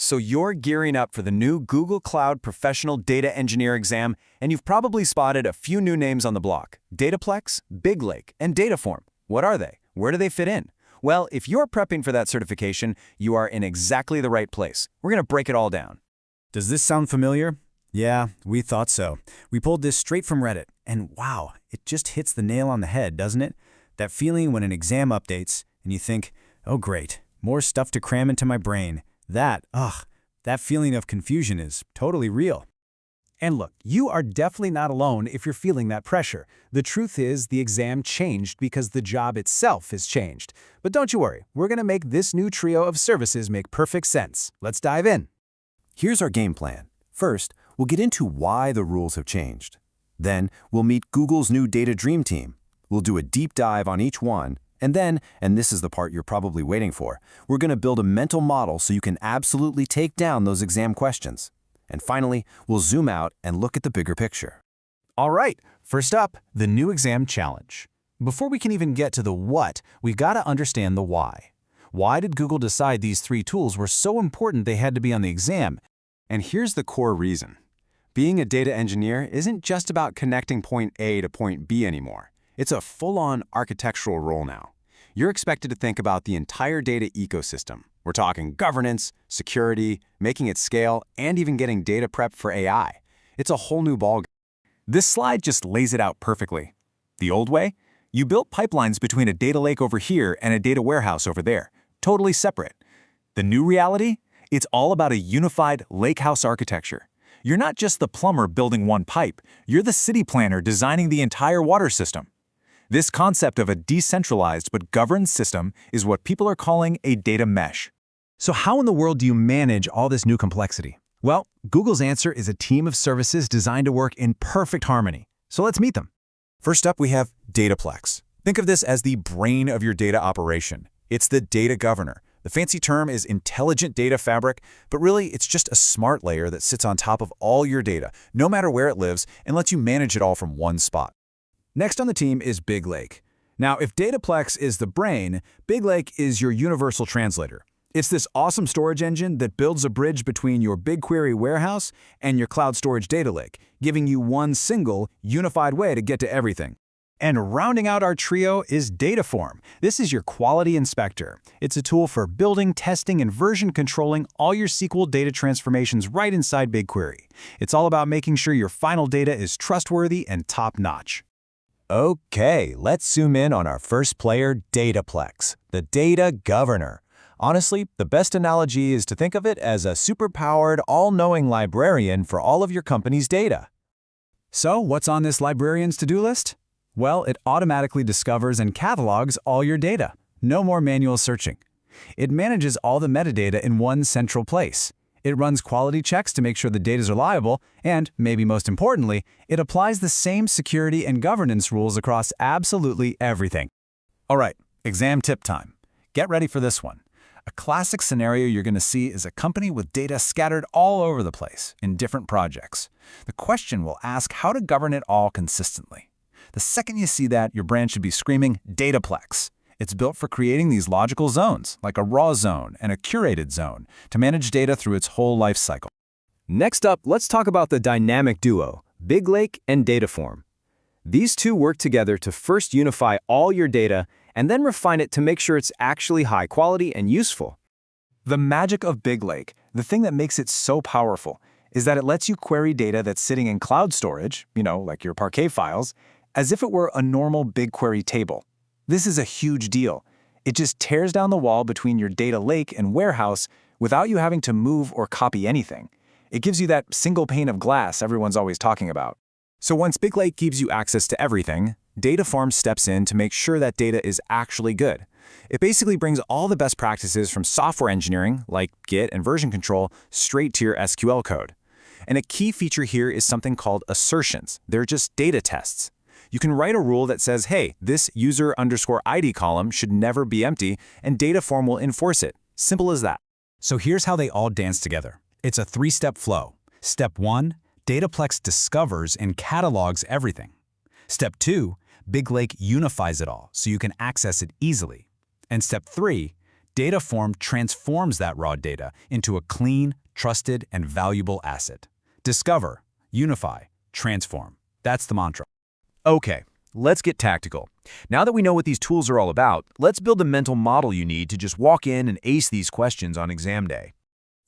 So you're gearing up for the new Google Cloud Professional Data Engineer exam, and you've probably spotted a few new names on the block: Dataplex, Big Lake, and Dataform. What are they? Where do they fit in? Well, if you're prepping for that certification, you are in exactly the right place. We're going to break it all down. Does this sound familiar? Yeah, we thought so. We pulled this straight from Reddit, and wow, it just hits the nail on the head, doesn't it? That feeling when an exam updates, and you think, oh great, more stuff to cram into my brain. That feeling of confusion is totally real. And look, you are definitely not alone if you're feeling that pressure. The truth is, the exam changed because the job itself has changed. But don't you worry, we're going to make this new trio of services make perfect sense. Let's dive in. Here's our game plan. First, we'll get into why the rules have changed. Then, we'll meet Google's new Data Dream Team. We'll do a deep dive on each one, and then, and this is the part you're probably waiting for, we're going to build a mental model so you can absolutely take down those exam questions. And finally, we'll zoom out and look at the bigger picture. All right, first up, the new exam challenge. Before we can even get to the what, we've got to understand the why. Why did Google decide these three tools were so important they had to be on the exam? And here's the core reason. Being a data engineer isn't just about connecting point A to point B anymore. It's a full-on architectural role now. You're expected to think about the entire data ecosystem. We're talking governance, security, making it scale, and even getting data prepped for AI. It's a whole new ballgame. This slide just lays it out perfectly. The old way? You built pipelines between a data lake over here and a data warehouse over there, totally separate. The new reality? It's all about a unified lakehouse architecture. You're not just the plumber building one pipe, you're the city planner designing the entire water system. This concept of a decentralized but governed system is what people are calling a data mesh. So how in the world do you manage all this new complexity? Well, Google's answer is a team of services designed to work in perfect harmony. So let's meet them. First up, we have Dataplex. Think of this as the brain of your data operation. It's the data governor. The fancy term is intelligent data fabric, but really it's just a smart layer that sits on top of all your data, no matter where it lives, and lets you manage it all from one spot. Next on the team is Big Lake. Now, if Dataplex is the brain, Big Lake is your universal translator. It's this awesome storage engine that builds a bridge between your BigQuery warehouse and your cloud storage data lake, giving you one single, unified way to get to everything. And rounding out our trio is Dataform. This is your quality inspector. It's a tool for building, testing, and version controlling all your SQL data transformations right inside BigQuery. It's all about making sure your final data is trustworthy and top-notch. Okay, let's zoom in on our first player, Dataplex, the data governor. Honestly, the best analogy is to think of it as a superpowered, all-knowing librarian for all of your company's data. So, what's on this librarian's to-do list? Well, it automatically discovers and catalogs all your data. No more manual searching. It manages all the metadata in one central place. It runs quality checks to make sure the data is reliable, and, maybe most importantly, it applies the same security and governance rules across absolutely everything. All right, exam tip time. Get ready for this one. A classic scenario you're going to see is a company with data scattered all over the place in different projects. The question will ask how to govern it all consistently. The second you see that, your brand should be screaming Dataplex. It's built for creating these logical zones, like a raw zone and a curated zone, to manage data through its whole life cycle. Next up, let's talk about the dynamic duo, Big Lake and Dataform. These two work together to first unify all your data and then refine it to make sure it's actually high quality and useful. The magic of Big Lake, the thing that makes it so powerful, is that it lets you query data that's sitting in cloud storage, like your Parquet files, as if it were a normal BigQuery table. This is a huge deal. It just tears down the wall between your data lake and warehouse without you having to move or copy anything. It gives you that single pane of glass everyone's always talking about. So once Big Lake gives you access to everything, Dataform steps in to make sure that data is actually good. It basically brings all the best practices from software engineering, like Git and version control, straight to your SQL code. And a key feature here is something called assertions. They're just data tests. You can write a rule that says, hey, this user_ID column should never be empty, and Dataform will enforce it. Simple as that. So here's how they all dance together. It's a three-step flow. Step 1, Dataplex discovers and catalogs everything. Step 2, Big Lake unifies it all so you can access it easily. And step 3, Dataform transforms that raw data into a clean, trusted, and valuable asset. Discover, unify, transform. That's the mantra. Okay, let's get tactical. Now that we know what these tools are all about, let's build the mental model you need to just walk in and ace these questions on exam day.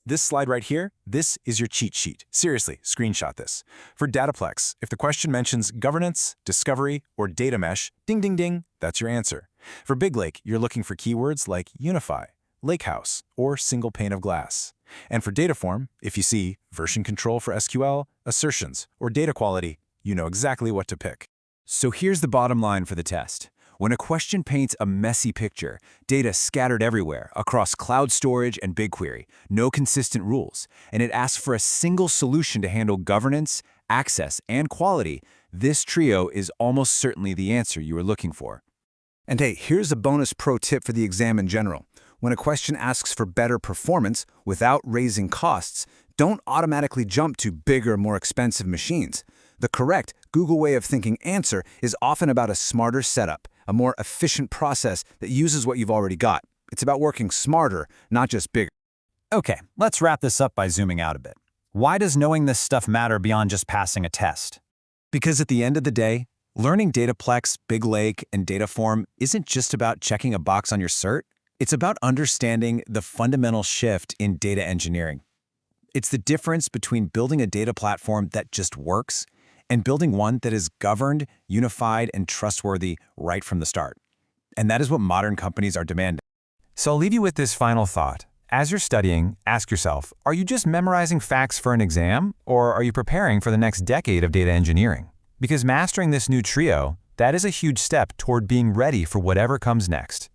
This slide right here, this is your cheat sheet. Seriously, screenshot this. For Dataplex, if the question mentions governance, discovery, or data mesh, ding, ding, ding, that's your answer. For Big Lake, you're looking for keywords like unify, lakehouse, or single pane of glass. And for Dataform, if you see version control for SQL, assertions, or data quality, you know exactly what to pick. So here's the bottom line for the test. When a question paints a messy picture, data scattered everywhere across cloud storage and BigQuery, no consistent rules, and it asks for a single solution to handle governance, access, and quality, this trio is almost certainly the answer you are looking for. And hey, here's a bonus pro tip for the exam in general. When a question asks for better performance without raising costs, don't automatically jump to bigger, more expensive machines. The correct Google way of thinking answer is often about a smarter setup, a more efficient process that uses what you've already got. It's about working smarter, not just bigger. Okay, let's wrap this up by zooming out a bit. Why does knowing this stuff matter beyond just passing a test? Because at the end of the day, learning Dataplex, Big Lake, and Dataform isn't just about checking a box on your cert. It's about understanding the fundamental shift in data engineering. It's the difference between building a data platform that just works and building one that is governed, unified, and trustworthy right from the start. And that is what modern companies are demanding. So I'll leave you with this final thought. As you're studying, ask yourself, are you just memorizing facts for an exam, or are you preparing for the next decade of data engineering? Because mastering this new trio, that is a huge step toward being ready for whatever comes next.